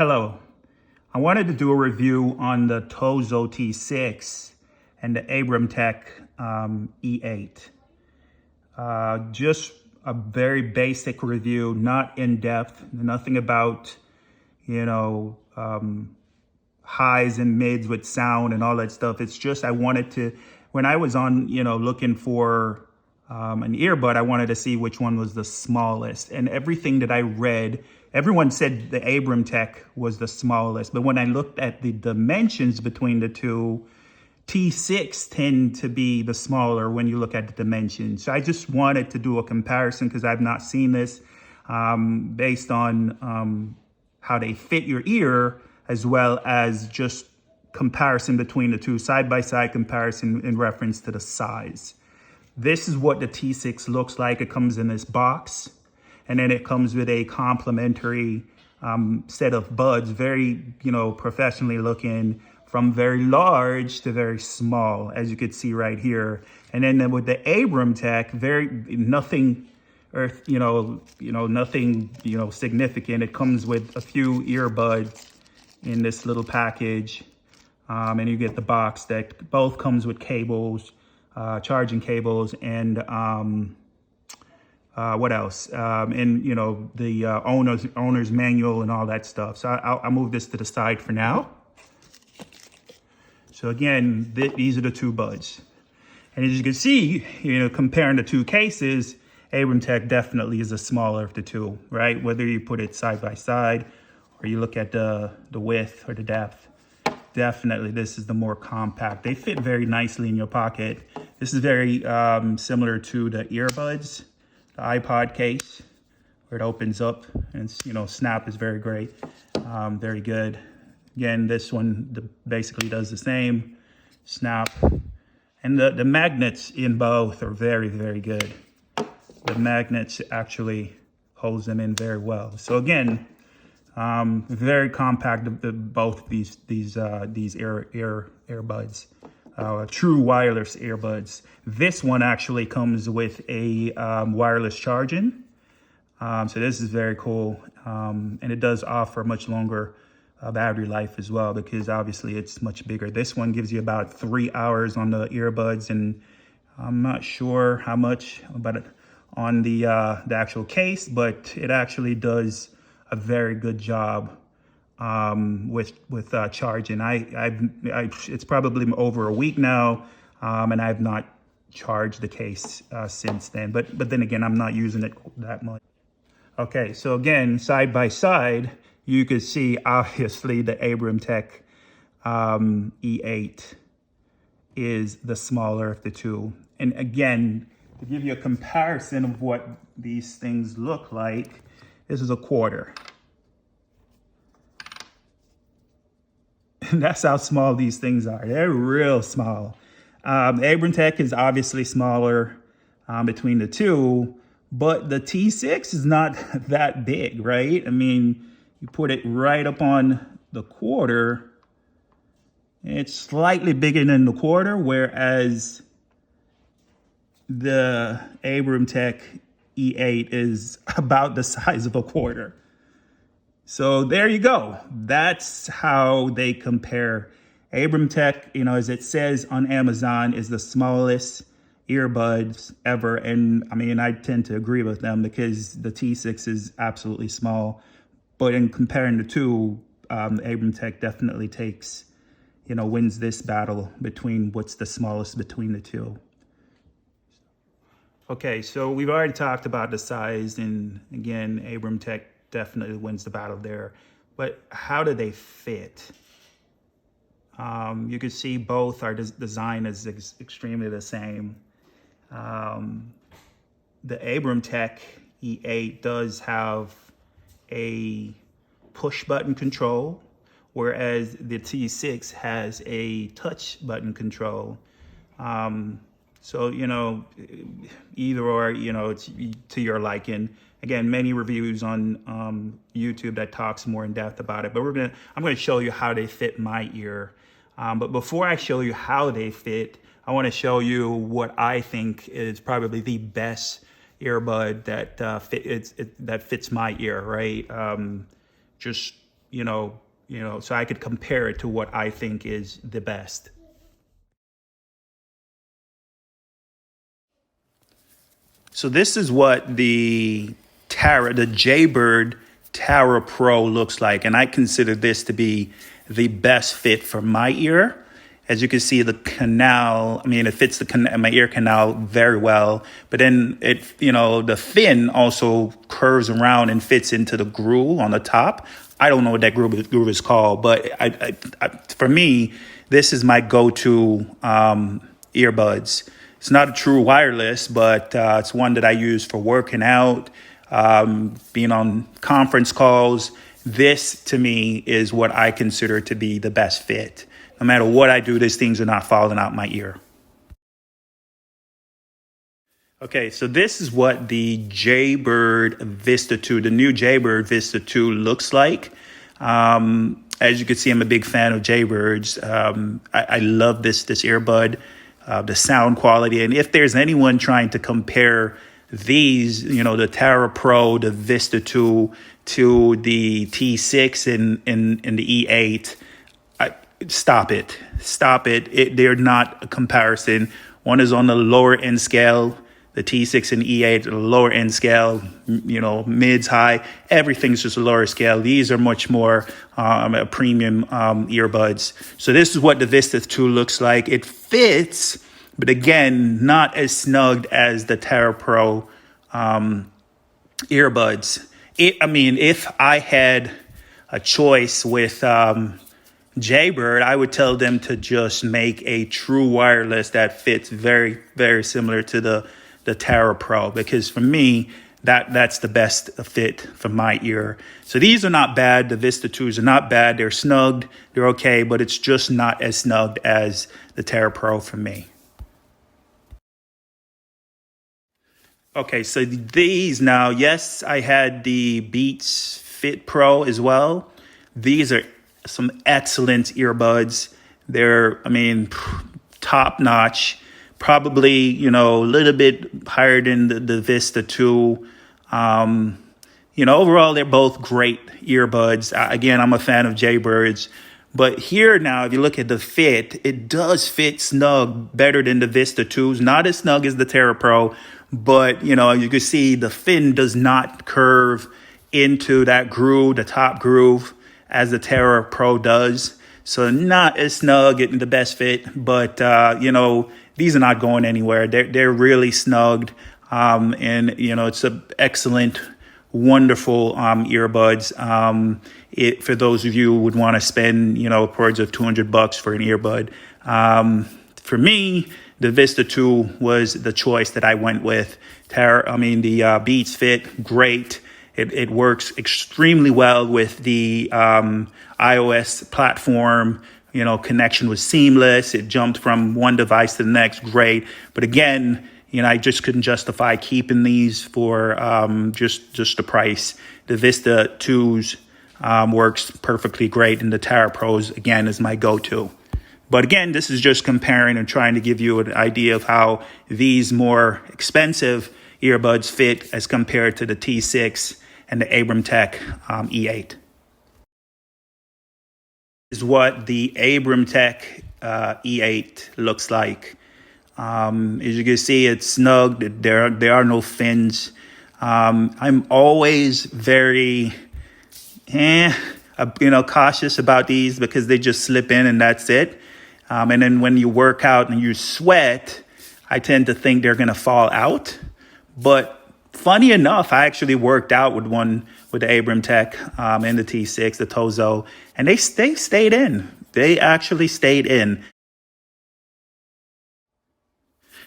Hello. I wanted to do a review on the Tozo T6 and the Abramtek E8. Just a very basic review, not in depth, nothing about, highs and mids with sound and all that stuff. It's just I wanted to, when I was on, looking for an earbud, I wanted to see which one was the smallest. And everything that I read, everyone said the Abramtek was the smallest. But when I looked at the dimensions between the two, T6 tend to be the smaller when you look at the dimensions. So I just wanted to do a comparison because I've not seen this based on how they fit your ear, as well as just comparison between the two, side-by-side comparison in reference to the size. This is what the T6 looks like. It comes in this box, and then it comes with a complimentary set of buds, very, professionally looking, from very large to very small, as you could see right here. And then with the Abramtek, nothing significant. It comes with a few earbuds in this little package, and you get the box that both comes with cables, charging cables, and what else? And the owner's manual and all that stuff. So I'll move this to the side for now. So again, these are the two buds. And as you can see, comparing the two cases, Abramtek definitely is the smaller of the two, right? Whether you put it side by side or you look at the width or the depth, definitely this is the more compact. They fit very nicely in your pocket. This is very similar to the earbuds, the iPod case, where it opens up and snap is very great, very good. Again, this one basically does the same, snap. And the magnets in both are very, very good. The magnets actually holds them in very well. So again, very compact, both these earbuds, true wireless earbuds. This one actually comes with a wireless charging. So this is very cool. And it does offer much longer battery life as well, because obviously it's much bigger. This one gives you about 3 hours on the earbuds, and I'm not sure how much about on the actual case, but it actually does a very good job with charging. It's probably over a week now, and I've not charged the case since then. But then again, I'm not using it that much. Okay, so again, side by side, you could see obviously the Abramtek E8 is the smaller of the two. And again, to give you a comparison of what these things look like, this is a quarter. And that's how small these things are. They're real small. Abramtek is obviously smaller between the two, but the T6 is not that big, right? I mean, you put it right up on the quarter, it's slightly bigger than the quarter, whereas the Abramtek E8 is about the size of a quarter. So there you go. That's how they compare. Abramtek, as it says on Amazon, is the smallest earbuds ever. And I mean, I tend to agree with them because the T6 is absolutely small. But in comparing the two, Abramtek definitely takes, wins this battle between what's the smallest between the two. Okay, so we've already talked about the size, and again, Abramtek definitely wins the battle there. But how do they fit? You can see both are designed as extremely the same. The Abramtek E8 does have a push button control, whereas the T6 has a touch button control. So, either or, it's to your liking. Again, many reviews on YouTube that talks more in depth about it, but I'm gonna show you how they fit my ear. But before I show you how they fit, I wanna show you what I think is probably the best earbud that fits my ear, right? Just so I could compare it to what I think is the best. So this is what the Jaybird Tarah Pro looks like, and I consider this to be the best fit for my ear. As you can see, the canal, it fits my ear canal very well, but then the fin also curves around and fits into the groove on the top. I don't know what that groove is called, but for me, this is my go-to earbuds. It's not a true wireless, but it's one that I use for working out, being on conference calls. This, to me, is what I consider to be the best fit. No matter what I do, these things are not falling out my ear. Okay, so this is what the Jaybird Vista 2, the new Jaybird Vista 2 looks like. As you can see, I'm a big fan of Jaybirds. I love this earbud, the sound quality. And if there's anyone trying to compare these, the Tarah Pro, the Vista 2 to the T6 and the E8, stop it. They're not a comparison. One is on the lower end scale. The T6 and E8 are the lower end scale, mids, high. Everything's just a lower scale. These are much more premium earbuds. So this is what the Vista 2 looks like. It fits, but again, not as snug as the Tarah Pro earbuds. If I had a choice with Jaybird, I would tell them to just make a true wireless that fits very, very similar to the Tarah Pro, because for me, that's the best fit for my ear. So these are not bad. The Vista 2s are not bad. They're snugged. They're okay, but it's just not as snugged as the Tarah Pro for me. Okay, so these now, yes, I had the Beats Fit Pro as well. These are some excellent earbuds. They're, top notch, probably, a little bit higher than the Vista 2. Overall, they're both great earbuds. Again, I'm a fan of Jaybirds. But here now, if you look at the fit, it does fit snug better than the Vista 2s. Not as snug as the Tarah Pro, but, you can see the fin does not curve into that groove, the top groove, as the Tarah Pro does. So not as snug and the best fit, but, these are not going anywhere. They're really snugged. It's an excellent, wonderful earbuds. For those of you who would want to spend, upwards of $200 for an earbud. For me, the Vista 2 was the choice that I went with. The Beats Fit, great. It works extremely well with the iOS platform. Connection was seamless. It jumped from one device to the next. Great. But again, I just couldn't justify keeping these for just the price. The Vista 2s works perfectly great, and the Tarah Pros, again, is my go-to. But again, this is just comparing and trying to give you an idea of how these more expensive earbuds fit as compared to the T6 and the Abramtek E8. Is what the Abramtek E8 looks like. As you can see, it's snug. There are no fins. I'm always very, cautious about these because they just slip in and that's it. And then when you work out and you sweat, I tend to think they're going to fall out. But funny enough, I actually worked out with the Abramtek and the T6, the Tozo, and they stayed in. They actually stayed in.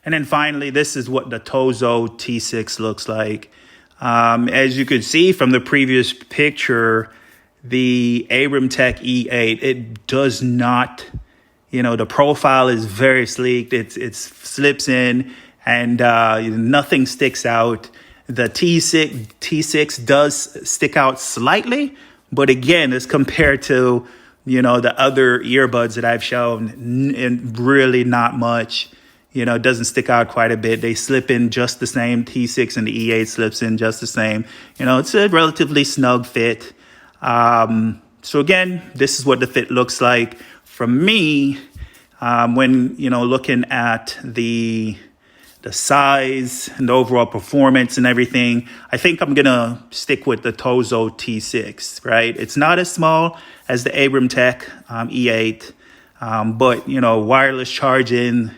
And then finally, this is what the Tozo T6 looks like. As you could see from the previous picture, the Abramtek E8, it does not, the profile is very sleek. It slips in and nothing sticks out. The T6 does stick out slightly, but again, as compared to, the other earbuds that I've shown, and really not much. It doesn't stick out quite a bit. They slip in just the same. T6 and the E8 slips in just the same. It's a relatively snug fit. So again, this is what the fit looks like for me. When, looking at the size and the overall performance and everything, I think I'm going to stick with the Tozo T6, right? It's not as small as the Abramtek E8, but, wireless charging,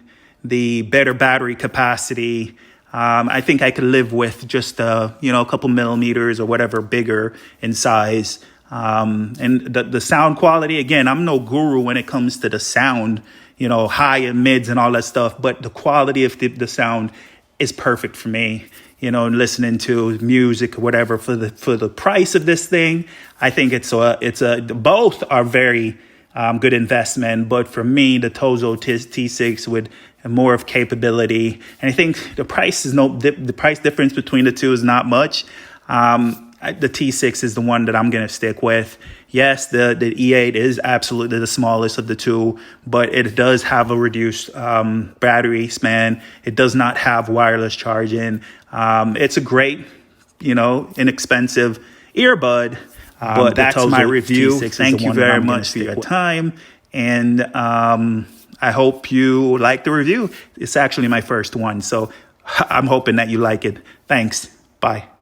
the better battery capacity, I think I could live with just, a couple millimeters or whatever bigger in size. And the sound quality, again, I'm no guru when it comes to the sound, high and mids and all that stuff, but the quality of the sound is perfect for me. Listening to music or whatever for the price of this thing, I think both are very good investment. But for me, the Tozo T6 with more of capability, and I think the price difference between the two is not much. The T6 is the one that I'm going to stick with. Yes, the E8 is absolutely the smallest of the two, but it does have a reduced battery span. It does not have wireless charging. It's a great, inexpensive earbud. But that's my review. Thank you very much for your time. And I hope you like the review. It's actually my first one, so I'm hoping that you like it. Thanks. Bye.